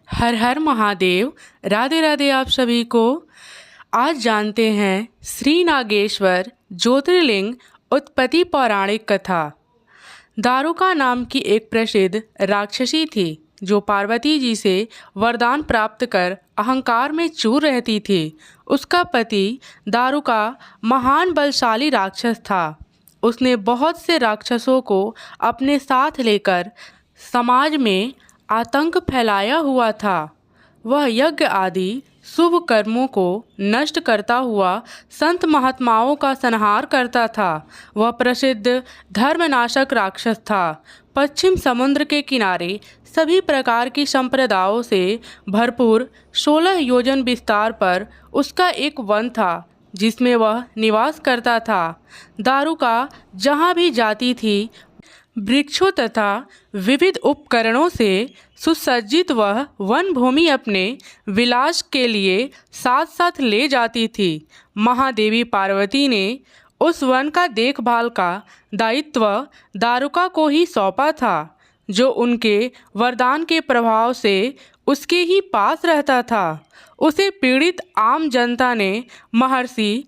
हर हर महादेव। राधे राधे आप सभी को। आज जानते हैं श्री नागेश्वर ज्योतिर्लिंग उत्पत्ति पौराणिक कथा। दारुका नाम की एक प्रसिद्ध राक्षसी थी जो पार्वती जी से वरदान प्राप्त कर अहंकार में चूर रहती थी। उसका पति दारुका महान बलशाली राक्षस था। उसने बहुत से राक्षसों को अपने साथ लेकर समाज में आतंक फैलाया हुआ था। वह यज्ञ आदि शुभ कर्मों को नष्ट करता हुआ संत महात्माओं का संहार करता था। वह प्रसिद्ध धर्मनाशक राक्षस था। पश्चिम समुद्र के किनारे सभी प्रकार की संप्रदायों से भरपूर 16 योजन विस्तार पर उसका एक वन था जिसमें वह निवास करता था। दारुका जहाँ भी जाती थी वृक्षों तथा विविध उपकरणों से सुसज्जित वह वन भूमि अपने विलास के लिए साथ साथ ले जाती थी। महादेवी पार्वती ने उस वन का देखभाल का दायित्व दारुका को ही सौंपा था, जो उनके वरदान के प्रभाव से उसके ही पास रहता था। उसे पीड़ित आम जनता ने महर्षि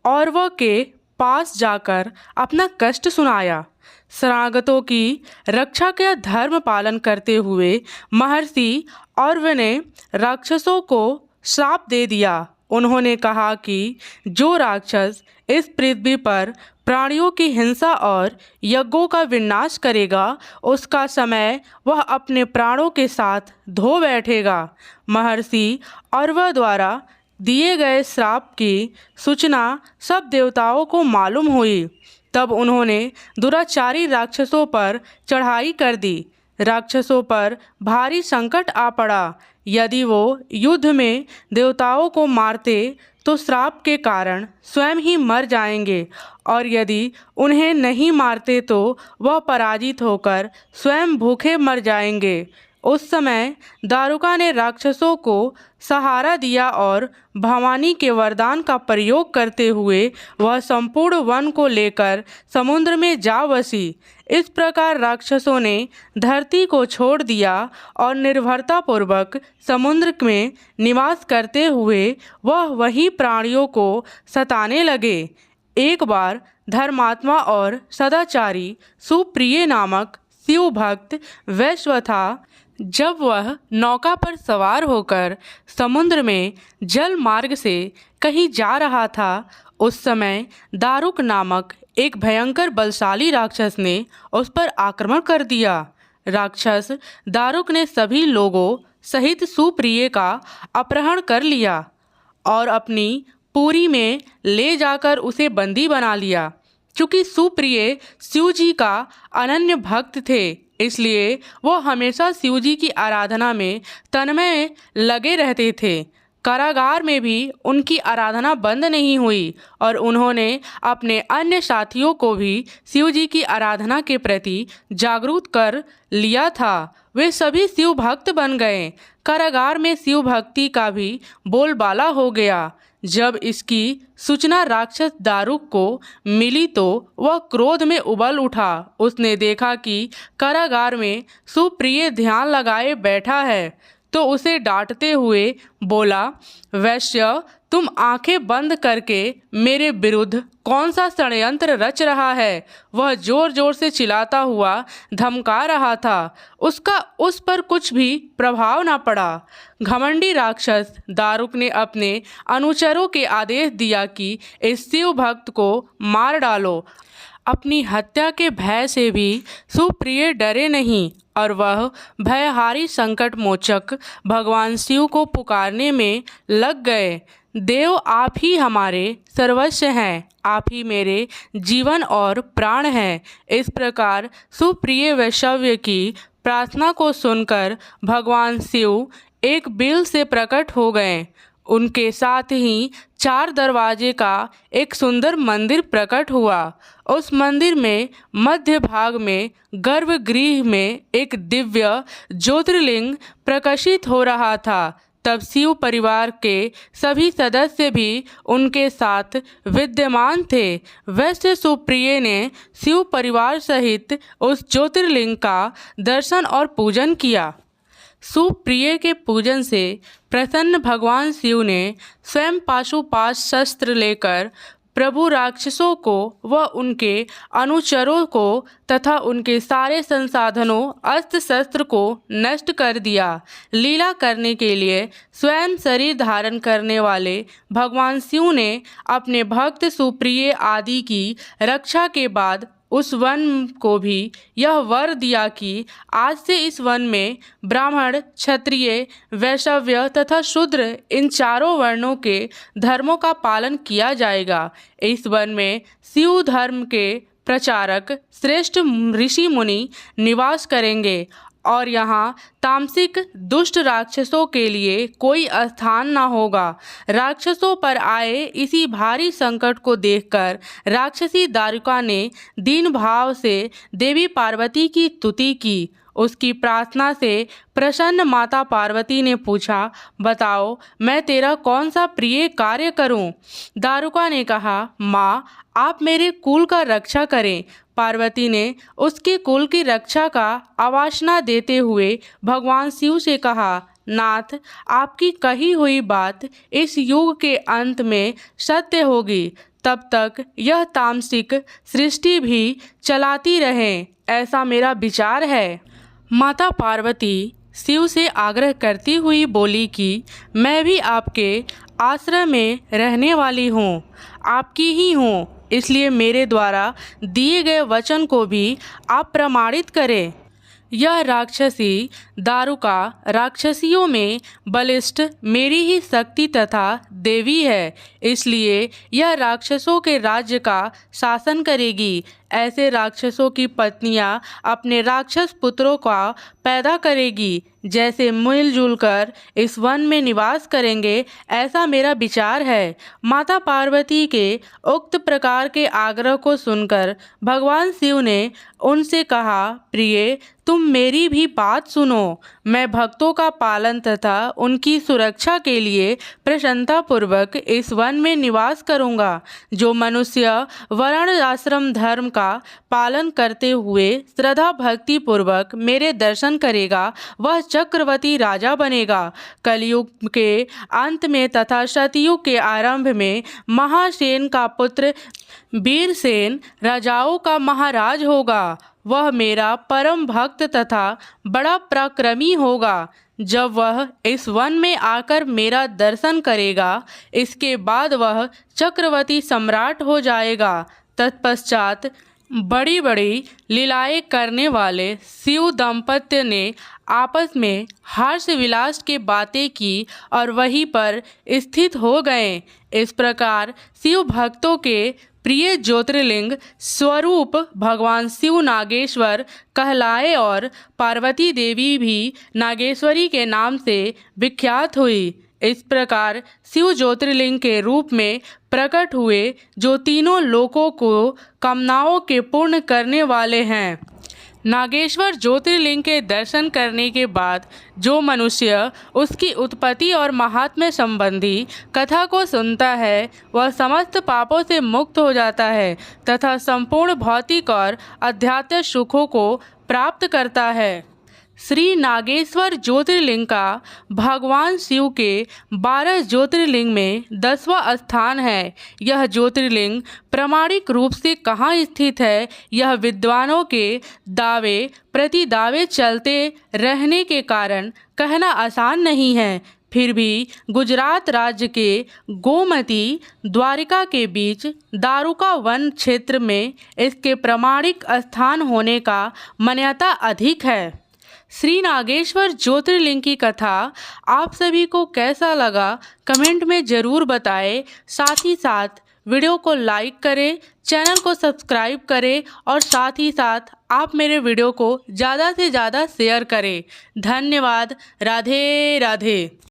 औरव के पास जाकर अपना कष्ट सुनाया। शरणागतों की रक्षा का धर्म पालन करते हुए महर्षि औरव ने राक्षसों को श्राप दे दिया। उन्होंने कहा कि जो राक्षस इस पृथ्वी पर प्राणियों की हिंसा और यज्ञों का विनाश करेगा, उसका समय वह अपने प्राणों के साथ धो बैठेगा। महर्षि औरव द्वारा दिए गए श्राप की सूचना सब देवताओं को मालूम हुई। तब उन्होंने दुराचारी राक्षसों पर चढ़ाई कर दी। राक्षसों पर भारी संकट आ पड़ा। यदि वो युद्ध में देवताओं को मारते तो श्राप के कारण स्वयं ही मर जाएंगे, और यदि उन्हें नहीं मारते तो वह पराजित होकर स्वयं भूखे मर जाएंगे। उस समय दारुका ने राक्षसों को सहारा दिया और भवानी के वरदान का प्रयोग करते हुए वह संपूर्ण वन को लेकर समुद्र में जा बसी। इस प्रकार राक्षसों ने धरती को छोड़ दिया और निर्भरतापूर्वक समुद्र में निवास करते हुए वह वही प्राणियों को सताने लगे। एक बार धर्मात्मा और सदाचारी सुप्रिय नामक शिव भक्त वैश्व था। जब वह नौका पर सवार होकर समुद्र में जल मार्ग से कहीं जा रहा था, उस समय दारुक नामक एक भयंकर बलशाली राक्षस ने उस पर आक्रमण कर दिया। राक्षस दारुक ने सभी लोगों सहित सुप्रिय का अपहरण कर लिया और अपनी पुरी में ले जाकर उसे बंदी बना लिया। चूँकि सुप्रिय शिव जी का अनन्य भक्त थे, इसलिए वो हमेशा शिव जी की आराधना में तन्मय लगे रहते थे। कारागार में भी उनकी आराधना बंद नहीं हुई और उन्होंने अपने अन्य साथियों को भी शिव जी की आराधना के प्रति जागरूक कर लिया था। वे सभी शिव भक्त बन गए। कारागार में शिव भक्ति का भी बोलबाला हो गया। जब इसकी सूचना राक्षस दारुक को मिली तो वह क्रोध में उबल उठा। उसने देखा कि कारागार में सुप्रिय ध्यान लगाए बैठा है, तो उसे डांटते हुए बोला, वैश्य, तुम आंखें बंद करके मेरे विरुद्ध कौन सा षड्यंत्र रच रहा है। वह जोर जोर से चिल्लाता हुआ धमका रहा था। उसका उस पर कुछ भी प्रभाव न पड़ा। घमंडी राक्षस दारुक ने अपने अनुचरों के आदेश दिया कि इस शिव भक्त को मार डालो। अपनी हत्या के भय से भी सुप्रिय डरे नहीं और वह भयहारी संकट मोचक भगवान शिव को पुकारने में लग गए। देव, आप ही हमारे सर्वस्व हैं, आप ही मेरे जीवन और प्राण हैं। इस प्रकार सुप्रिय वैष्णव की प्रार्थना को सुनकर भगवान शिव एक बिल से प्रकट हो गए। उनके साथ ही 4 दरवाजे का एक सुंदर मंदिर प्रकट हुआ। उस मंदिर में मध्य भाग में गर्भगृह में एक दिव्य ज्योतिर्लिंग प्रकाशित हो रहा था। तब शिव परिवार के सभी सदस्य भी उनके साथ विद्यमान थे। वैश्य सुप्रिय ने शिव परिवार सहित उस ज्योतिर्लिंग का दर्शन और पूजन किया। सुप्रिय के पूजन से प्रसन्न भगवान शिव ने स्वयं पाशुपाश शस्त्र लेकर प्रभु राक्षसों को व उनके अनुचरों को तथा उनके सारे संसाधनों अस्त्र शस्त्र को नष्ट कर दिया। लीला करने के लिए स्वयं शरीर धारण करने वाले भगवान शिव ने अपने भक्त सुप्रिय आदि की रक्षा के बाद उस वन को भी यह वर दिया कि आज से इस वन में ब्राह्मण, क्षत्रिय, वैश्य तथा शूद्र इन चारों वर्णों के धर्मों का पालन किया जाएगा। इस वन में शिव धर्म के प्रचारक श्रेष्ठ ऋषि मुनि निवास करेंगे और यहाँ तामसिक दुष्ट राक्षसों के लिए कोई स्थान न होगा। राक्षसों पर आए इसी भारी संकट को देखकर राक्षसी दारुका ने दीन भाव से देवी पार्वती की स्तुति की। उसकी प्रार्थना से प्रसन्न माता पार्वती ने पूछा, बताओ मैं तेरा कौन सा प्रिय कार्य करूं? दारुका ने कहा, माँ आप मेरे कुल का रक्षा करें। पार्वती ने उसके कुल की रक्षा का आवासना देते हुए भगवान शिव से कहा, नाथ आपकी कही हुई बात इस युग के अंत में सत्य होगी, तब तक यह तामसिक सृष्टि भी चलाती रहें, ऐसा मेरा विचार है। माता पार्वती शिव से आग्रह करती हुई बोली कि मैं भी आपके आश्रम में रहने वाली हूँ, आपकी ही हूँ, इसलिए मेरे द्वारा दिए गए वचन को भी आप प्रमाणित करें। यह राक्षसी दारुका राक्षसियों में बलिष्ठ मेरी ही शक्ति तथा देवी है, इसलिए यह राक्षसों के राज्य का शासन करेगी। ऐसे राक्षसों की पत्नियां अपने राक्षस पुत्रों का पैदा करेगी, जैसे मिलजुल कर इस वन में निवास करेंगे, ऐसा मेरा विचार है। माता पार्वती के उक्त प्रकार के आग्रह को सुनकर भगवान शिव ने उनसे कहा, प्रिय तुम मेरी भी बात सुनो। मैं भक्तों का पालन तथा उनकी सुरक्षा के लिए प्रसन्नतापूर्वक इस वन में निवास करूंगा। जो मनुष्य वर्ण आश्रम धर्म का पालन करते हुए श्रद्धा भक्ति पूर्वक मेरे दर्शन करेगा वह चक्रवर्ती राजा बनेगा। कलयुग के अंत में तथा सतयुग के आरंभ में महासेन का पुत्र वीरसेन राजाओं का महाराज होगा। वह मेरा परम भक्त तथा बड़ा पराक्रमी होगा। जब वह इस वन में आकर मेरा दर्शन करेगा, इसके बाद वह चक्रवर्ती सम्राट हो जाएगा। तत्पश्चात बड़ी बड़ी लीलाएं करने वाले शिव दंपत्ति ने आपस में हर्ष विलास की बातें की और वहीं पर स्थित हो गए। इस प्रकार शिव भक्तों के प्रिय ज्योतिर्लिंग स्वरूप भगवान शिव नागेश्वर कहलाए और पार्वती देवी भी नागेश्वरी के नाम से विख्यात हुई। इस प्रकार शिव ज्योतिर्लिंग के रूप में प्रकट हुए, जो तीनों लोकों को कामनाओं के पूर्ण करने वाले हैं। नागेश्वर ज्योतिर्लिंग के दर्शन करने के बाद जो मनुष्य उसकी उत्पत्ति और महात्म्य संबंधी कथा को सुनता है वह समस्त पापों से मुक्त हो जाता है तथा संपूर्ण भौतिक और आध्यात्मिक सुखों को प्राप्त करता है। श्री नागेश्वर ज्योतिर्लिंग का भगवान शिव के 12 ज्योतिर्लिंग में 10वां स्थान है। यह ज्योतिर्लिंग प्रामाणिक रूप से कहाँ स्थित है, यह विद्वानों के दावे प्रति दावे चलते रहने के कारण कहना आसान नहीं है। फिर भी गुजरात राज्य के गोमती द्वारिका के बीच दारुका वन क्षेत्र में इसके प्रामाणिक स्थान होने का मान्यता अधिक है। श्री नागेश्वर ज्योतिर्लिंग की कथा आप सभी को कैसा लगा कमेंट में ज़रूर बताएं। साथ ही साथ वीडियो को लाइक करें, चैनल को सब्सक्राइब करें और साथ ही साथ आप मेरे वीडियो को ज़्यादा से ज़्यादा शेयर करें। धन्यवाद। राधे राधे।